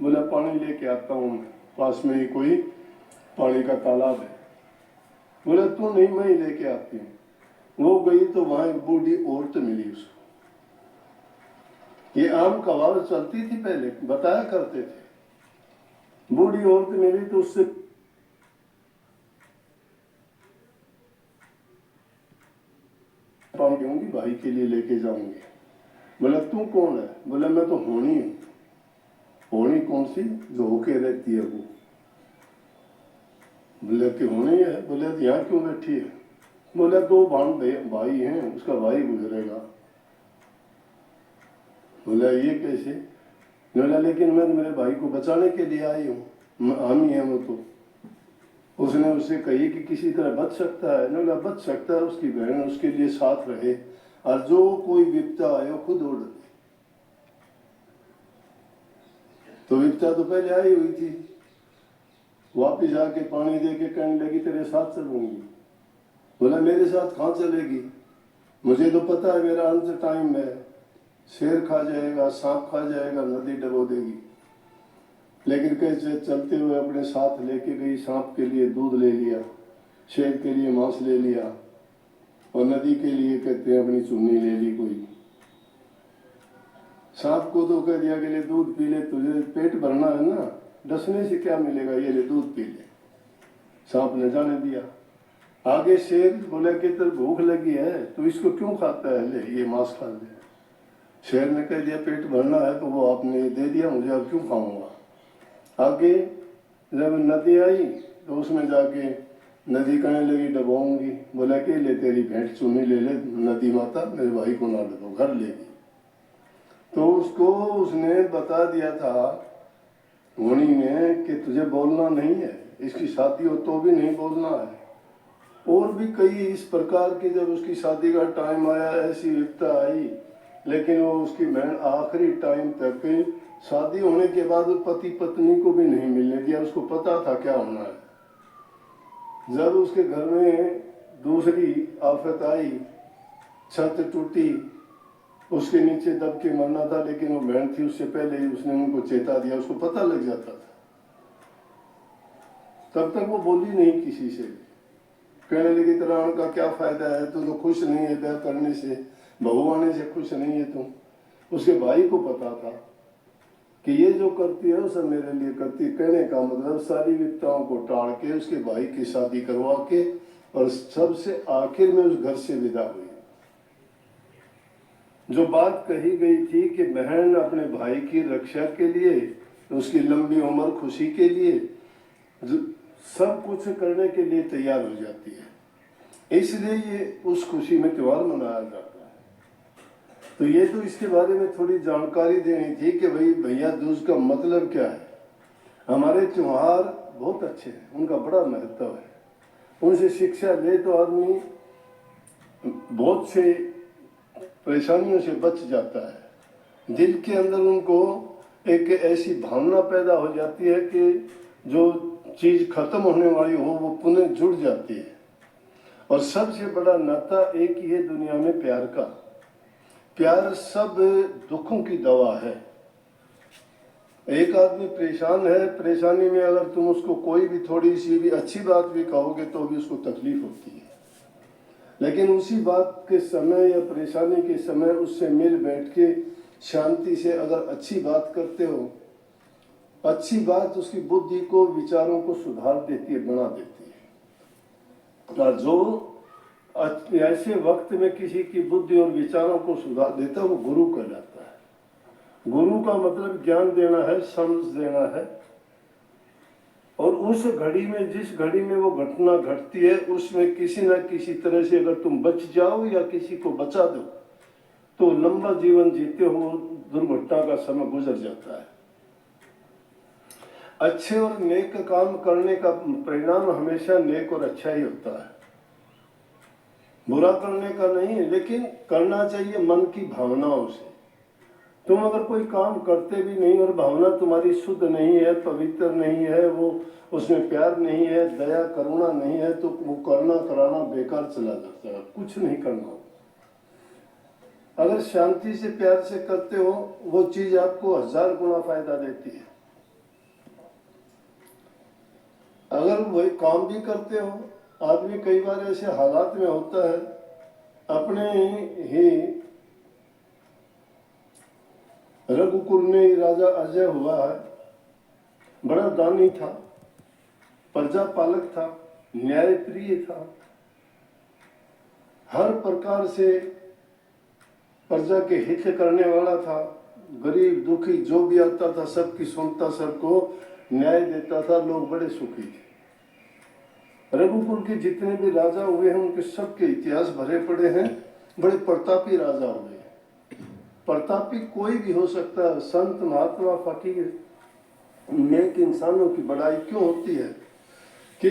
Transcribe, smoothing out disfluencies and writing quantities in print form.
बोला पानी लेके आता हूँ मैं, पास में ही कोई पानी का तालाब है। बोला तू नहीं, मैं ही लेके आती हूँ। वो गई तो वहां एक बूढ़ी औरत मिली उसको। ये आम कहावत चलती थी पहले, बताया करते थे। बूढ़ी औरत मिली तो उससे पानी दूंगी, भाई के लिए लेके जाऊंगी। बोला तू कौन है? बोला मैं तो होनी हूँ। होनी कौन सी? जो होके रहती है वो। बोले कि होनी है। बोले यहाँ क्यों बैठी है? बोला दो भाई हैं, उसका भाई गुजरेगा। बोला ये कैसे? बोला लेकिन मैं मेरे भाई को बचाने के लिए आई हूँ, आमी है वो तो। उसने उससे कही कि किसी तरह बच सकता है? बोला बच सकता है, उसकी बहन उसके लिए साथ रहे, और जो कोई विपदा आए खुद ओढ़ ले। तो विपदा तो पहले आई हुई थी। वापिस आके पानी दे के कहने लगी तेरे साथ चलूंगी। बोला मेरे साथ कहाँ चलेगी? मुझे तो पता है मेरा अंत टाइम है, शेर खा जाएगा, सांप खा जाएगा, नदी डबो देगी। लेकिन कैसे चलते हुए अपने साथ लेके गई। सांप के लिए दूध ले लिया, शेर के लिए मांस ले लिया, और नदी के लिए कहते हैं अपनी चुन्नी ले ली कोई। सांप को तो कह दिया कि ले दूध पी ले, तुझे पेट भरना है ना, डसने से क्या मिलेगा, ये ले दूध पी ले। सांप ने जाने दिया। आगे शेर बोला कि तेरे भूख लगी है, तू इसको क्यों खाता है, ले ये मांस खा ले। शेर ने कह दिया पेट भरना है तो वो आपने दे दिया मुझे, अब क्यों खाऊंगा। आगे जब नदी आई तो उसमें जाके नदी कहने लगी डबोऊंगी। बोला कि ले तेरी भेंट चुनी ले ले नदी माता, मेरे भाई को ना डबो, घर लेगी। तो उसको उसने बता दिया था होनी ने कि तुझे बोलना नहीं है, इसकी शादी हो तो भी नहीं बोलना है। और भी कई इस प्रकार की जब उसकी शादी का टाइम आया ऐसी विपदा आई, लेकिन वो उसकी बहन आखिरी टाइम तक, शादी होने के बाद पति पत्नी को भी नहीं मिलने दिया। उसको पता था क्या होना है। जब उसके घर में दूसरी आफत आई, छत टूटी, उसके नीचे दब के मरना था, लेकिन वो बहन थी उससे पहले ही उसने उनको चेता दिया, उसको पता लग जाता था। तब तक वो बोली नहीं किसी से। कहने लगी तेरा आने का क्या फायदा है, तू तो खुश नहीं है ब्याह करने से, बहू आने से खुश नहीं है तुम। उसके भाई को पता था कि ये जो करती है वो सब मेरे लिए करती है। कहने का मतलब सारी विपदाओं को टाल के उसके भाई की शादी करवा के और सबसे आखिर में उस घर से विदा हुई। जो बात कही गई थी कि बहन अपने भाई की रक्षा के लिए, उसकी लंबी उम्र खुशी के लिए सब कुछ करने के लिए तैयार हो जाती है, इसलिए ये उस खुशी में त्योहार मनाया जाता है। तो ये तो इसके बारे में थोड़ी जानकारी देनी थी कि भाई भैया दूज का मतलब क्या है। हमारे त्योहार बहुत अच्छे हैं, उनका बड़ा महत्व है, उनसे शिक्षा ले तो आदमी बहुत से परेशानियों से बच जाता है। दिल के अंदर उनको एक ऐसी भावना पैदा हो जाती है कि जो चीज खत्म होने वाली हो वो पुनः जुड़ जाती है। और सबसे बड़ा नाता एक ही है दुनिया में, प्यार का। प्यार सब दुखों की दवा है। एक आदमी परेशान है, परेशानी में अगर तुम उसको कोई भी थोड़ी सी भी अच्छी बात भी कहोगे तो भी उसको तकलीफ होती है, लेकिन उसी बात के समय या परेशानी के समय उससे मिल बैठ के शांति से अगर अच्छी बात करते हो, अच्छी बात उसकी बुद्धि को, विचारों को सुधार देती है, बना देती है। और जो ऐसे वक्त में किसी की बुद्धि और विचारों को सुधार देता है वो गुरु कहलाता है। गुरु का मतलब ज्ञान देना है, समझ देना है। और उस घड़ी में, जिस घड़ी में वो घटना घटती है, उसमें किसी न किसी तरह से अगर तुम बच जाओ या किसी को बचा दो तो लंबा जीवन जीते हो, दुर्घटना का समय गुजर जाता है। अच्छे और नेक काम करने का परिणाम हमेशा नेक और अच्छा ही होता है, बुरा करने का नहीं, लेकिन करना चाहिए मन की भावनाओं से। तुम अगर कोई काम करते भी नहीं और भावना तुम्हारी शुद्ध नहीं है, पवित्र नहीं है, वो उसमें प्यार नहीं है, दया करुणा नहीं है, तो वो करना कराना बेकार चला जाता है, कुछ नहीं करना। अगर शांति से प्यार से करते हो वो चीज आपको 1000 गुना फायदा देती है। अगर वही काम भी करते हो, आदमी कई बार ऐसे हालात में होता है, अपने ही रघुकुल में राजा अजय हुआ है, बड़ा दानी था, प्रजा पालक था, न्यायप्रिय था, हर प्रकार से प्रजा के हित करने वाला था, गरीब दुखी जो भी आता था सबकी सुनता, सबको न्याय देता था, लोग बड़े सुखी थे। रघुकुल के जितने भी राजा हुए हैं उनके सबके इतिहास भरे पड़े हैं, बड़े प्रतापी राजा हुए। प्रतापी कोई भी हो सकता है, संत महात्मा फकीर नेक इंसानों की बड़ाई क्यों होती है कि